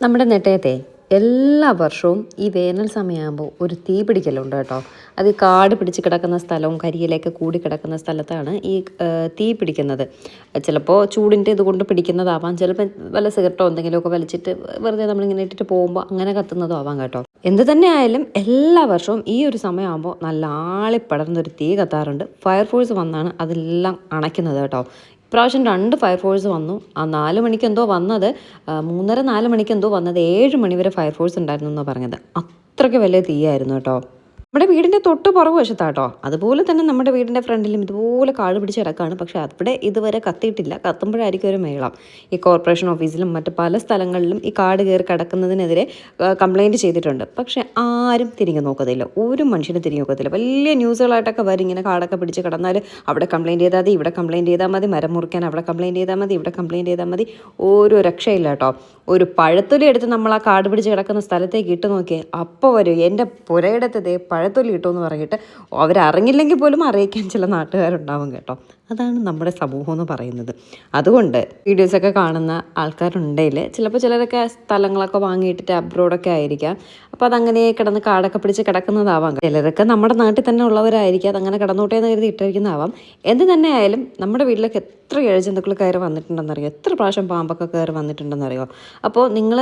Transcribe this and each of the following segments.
നമ്മുടെ നെട്ടയത്തെ എല്ലാ വർഷവും ഈ വേനൽ സമയമാകുമ്പോൾ ഒരു തീ പിടിക്കലുണ്ട് കേട്ടോ. അത് കാട് പിടിച്ച് കിടക്കുന്ന സ്ഥലവും കരിയിലൊക്കെ കൂടി കിടക്കുന്ന സ്ഥലത്താണ് ഈ തീ പിടിക്കുന്നത്. ചിലപ്പോൾ ചൂടിൻ്റെ ഇതുകൊണ്ട് പിടിക്കുന്നതാവാം, ചിലപ്പോൾ വല്ല സിഗരറ്റോ എന്തെങ്കിലുമൊക്കെ വലിച്ചിട്ട് വെറുതെ നമ്മളിങ്ങനെ ഇട്ടിട്ട് പോകുമ്പോൾ അങ്ങനെ കത്തുന്നതും ആവാം കേട്ടോ. എന്ത് തന്നെ ആയാലും എല്ലാ വർഷവും ഈ ഒരു സമയമാകുമ്പോൾ നല്ല ആളിപ്പടർന്നൊരു തീ കത്താറുണ്ട്. ഫയർഫോഴ്സ് വന്നാണ് അതെല്ലാം അണയ്ക്കുന്നത് കേട്ടോ. ഇപ്രാവശ്യം 2 ഫയർഫോഴ്സ് വന്നു. ആ 4 മണിക്ക് എന്തോ വന്നത്, 3:30 4 മണിക്ക് എന്തോ വന്നത്, 7 മണി വരെ ഫയർഫോഴ്സ് ഉണ്ടായിരുന്നു എന്നാണ് പറഞ്ഞത്. അത്രയ്ക്ക് വലിയ തീയായിരുന്നു കേട്ടോ. നമ്മുടെ വീടിൻ്റെ തൊട്ട് പുറകുവശത്താട്ടോ. അതുപോലെ തന്നെ നമ്മുടെ വീടിൻ്റെ ഫ്രണ്ടിലും ഇതുപോലെ കാട് പിടിച്ച് കിടക്കുകയാണ്. പക്ഷേ അവിടെ ഇതുവരെ കത്തിയിട്ടില്ല. കത്തുമ്പോഴായിരിക്കും ഒരു മേളം. ഈ കോർപ്പറേഷൻ ഓഫീസിലും മറ്റ് പല സ്ഥലങ്ങളിലും ഈ കാട് കയറി കിടക്കുന്നതിനെതിരെ കംപ്ലയിൻറ്റ് ചെയ്തിട്ടുണ്ട്. പക്ഷേ ആരും തിരിഞ്ഞു നോക്കത്തില്ല, ഒരു മനുഷ്യനും തിരിഞ്ഞു നോക്കത്തില്ല. വലിയ ന്യൂസുകളായിട്ടൊക്കെ വരും, ഇങ്ങനെ കാടൊക്കെ പിടിച്ച് കിടന്നാൽ അവിടെ കംപ്ലയിൻറ്റ് ചെയ്താൽ മതി, ഇവിടെ കംപ്ലയിൻറ്റ് ചെയ്താൽ മതി, മരം മുറിക്കാൻ അവിടെ കംപ്ലയിൻറ്റ് ചെയ്താൽ മതി, ഇവിടെ കംപ്ലയിൻറ്റ് ചെയ്താൽ മതി. ഒരു രക്ഷയില്ല കേട്ടോ. ഒരു പഴത്തൊലി എടുത്ത് നമ്മൾ ആ കാട് പിടിച്ച് കിടക്കുന്ന സ്ഥലത്തേക്ക് ഇട്ട് നോക്കിയേ, അപ്പോൾ വരും എൻ്റെ പുരയിടത്തതേ പഴത്തൊലി ഇട്ടു പറഞ്ഞിട്ട് അവരറിഞ്ഞില്ലെങ്കിൽ പോലും അറിയിക്കാൻ ചില നാട്ടുകാരുണ്ടാവും കേട്ടോ. അതാണ് നമ്മുടെ സമൂഹം എന്ന് പറയുന്നത്. അതുകൊണ്ട് വീഡിയോസൊക്കെ കാണുന്ന ആൾക്കാരുണ്ടെങ്കിൽ ചിലപ്പോൾ ചിലരൊക്കെ സ്ഥലങ്ങളൊക്കെ വാങ്ങിയിട്ടിട്ട് അബ്രോഡൊക്കെ ആയിരിക്കാം. അപ്പോൾ അതങ്ങനെ കിടന്ന് കാടൊക്കെ പിടിച്ച് കിടക്കുന്നതാവാം. ചിലരൊക്കെ നമ്മുടെ നാട്ടിൽ തന്നെ ഉള്ളവരായിരിക്കും, അതങ്ങനെ കിടന്നോട്ടേ എന്ന് കരുതി ഇട്ടിരിക്കുന്നതാവാം. എന്ത് തന്നെ ആയാലും നമ്മുടെ വീട്ടിലേക്ക് എത്ര ഇഴജന്തുക്കൾ കയറി വന്നിട്ടുണ്ടെന്നറിയോ, എത്ര പ്രാവശ്യം പാമ്പൊക്കെ കയറി വന്നിട്ടുണ്ടെന്നറിയോ. അപ്പോൾ നിങ്ങൾ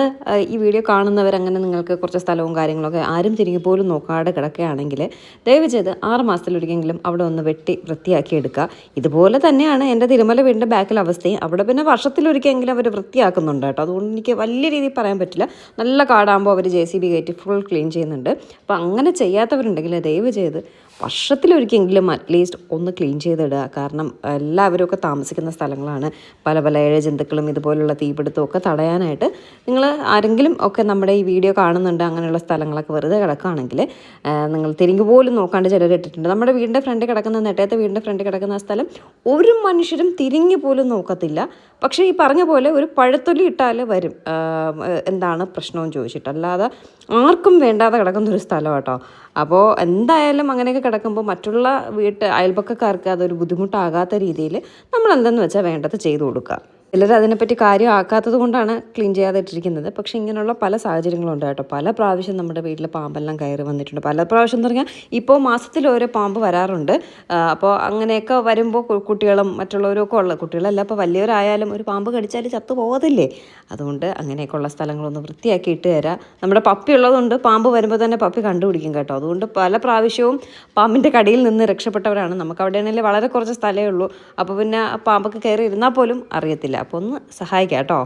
ഈ വീഡിയോ കാണുന്നവരങ്ങനെ നിങ്ങൾക്ക് കുറച്ച് സ്ഥലവും കാര്യങ്ങളൊക്കെ ആരും തിരികെ പോലും നോക്കാതെ കിടക്കുകയാണെങ്കിൽ ദയവ് ചെയ്ത് 6 മാസത്തിലൊരിക്കലെങ്കിലും അവിടെ ഒന്ന് വെട്ടി വൃത്തിയാക്കി എടുക്കുക. ഇതുപോലെ തന്നെയാണ് എൻ്റെ തിരുമല വീടിൻ്റെ ബാക്കിൽ അവസ്ഥയും. അവിടെ പിന്നെ വർഷത്തിലൊരിക്കലെങ്കിലും അവർ വൃത്തിയാക്കുന്നുണ്ട് കേട്ടോ. അതുകൊണ്ട് എനിക്ക് വലിയ രീതിയിൽ പറയാൻ പറ്റില്ല. നല്ല കാടാകുമ്പോൾ അവർ JCB കയറ്റി ഫുൾ ക്ലീൻ ചെയ്യുന്നുണ്ട്. അപ്പോൾ അങ്ങനെ ചെയ്യാത്തവരുണ്ടെങ്കിൽ ദയവ് ചെയ്ത് വർഷത്തിലൊരിക്കലെങ്കിലും അറ്റ്ലീസ്റ്റ് ഒന്ന് ക്ലീൻ ചെയ്തിടുക. കാരണം എല്ലാവരും താമസിക്കുന്ന സ്ഥലങ്ങളാണ്. പല പല ഇഴജന്തുക്കളും ഇതുപോലുള്ള തീപിടുത്തമൊക്കെ തടയാനായിട്ട് നിങ്ങൾ ആരെങ്കിലും ഒക്കെ നമ്മുടെ ഈ വീഡിയോ കാണുന്നുണ്ട്, അങ്ങനെയുള്ള സ്ഥലങ്ങളൊക്കെ വെറുതെ കിടക്കുകയാണെങ്കിൽ നിങ്ങൾ തിരിഞ്ഞു പോലും നോക്കാണ്ട് ചിലർ ഇട്ടിട്ടുണ്ട്. നമ്മുടെ വീടിൻ്റെ ഫ്രണ്ടിൽ കിടക്കുന്ന, നെട്ടയത്തെ വീടിൻ്റെ ഫ്രണ്ടിൽ കിടക്കുന്ന സ്ഥലം ഒരു മനുഷ്യരും തിരിഞ്ഞു പോലും നോക്കത്തില്ല. പക്ഷേ ഈ പറഞ്ഞ പോലെ ഒരു പഴത്തൊലി ഇട്ടാൽ വരും എന്താണ് പ്രശ്നമെന്ന് ചോദിച്ചിട്ട്, അല്ലാതെ ആർക്കും വേണ്ടാതെ കിടക്കുന്നൊരു സ്ഥലം കേട്ടോ. അപ്പോൾ എന്തായാലും അങ്ങനെയൊക്കെ കിടക്കുമ്പോൾ മറ്റുള്ള അയൽപക്കക്കാർക്ക് അതൊരു ബുദ്ധിമുട്ടാകാത്ത രീതിയിൽ നമ്മൾ എന്തെന്ന് വെച്ചാൽ വേണ്ടത് ചെയ്തു കൊടുക്കുക. ചിലർ അതിനെപ്പറ്റി കാര്യം ആക്കാത്തത് കൊണ്ടാണ് ക്ലീൻ ചെയ്യാതെ ഇട്ടിരിക്കുന്നത്. പക്ഷേ ഇങ്ങനെയുള്ള പല സാഹചര്യങ്ങളുണ്ട് കേട്ടോ. പല പ്രാവശ്യം നമ്മുടെ വീട്ടിൽ പാമ്പെല്ലാം കയറി വന്നിട്ടുണ്ട്. പല പ്രാവശ്യം എന്ന് പറഞ്ഞാൽ ഇപ്പോൾ മാസത്തിലോരോ പാമ്പ് വരാറുണ്ട്. അപ്പോൾ അങ്ങനെയൊക്കെ വരുമ്പോൾ കുട്ടികളും മറ്റുള്ളവരും ഒക്കെ ഉള്ള കുട്ടികളല്ല, ഇപ്പോൾ വലിയവരായാലും ഒരു പാമ്പ് കടിച്ചാൽ ചത്തു പോകത്തില്ലേ. അതുകൊണ്ട് അങ്ങനെയൊക്കെയുള്ള സ്ഥലങ്ങളൊന്ന് വൃത്തിയാക്കി ഇട്ട് തരാം. നമ്മുടെ പപ്പി ഉള്ളതുകൊണ്ട് പാമ്പ് വരുമ്പോൾ തന്നെ പപ്പി കണ്ടുപിടിക്കും കേട്ടോ. അതുകൊണ്ട് പല പ്രാവശ്യവും പാമ്പിൻ്റെ കടിയിൽ നിന്ന് രക്ഷപ്പെട്ടവരാണ്. നമുക്ക് അവിടെയാണെങ്കിൽ വളരെ കുറച്ച് സ്ഥലമേ ഉള്ളൂ. അപ്പോൾ പിന്നെ പാമ്പൊക്കെ കയറി ഇരുന്നാൽ പോലും അറിയത്തില്ല. അപ്പോൾ ഒന്ന് സഹായിക്കാം കേട്ടോ.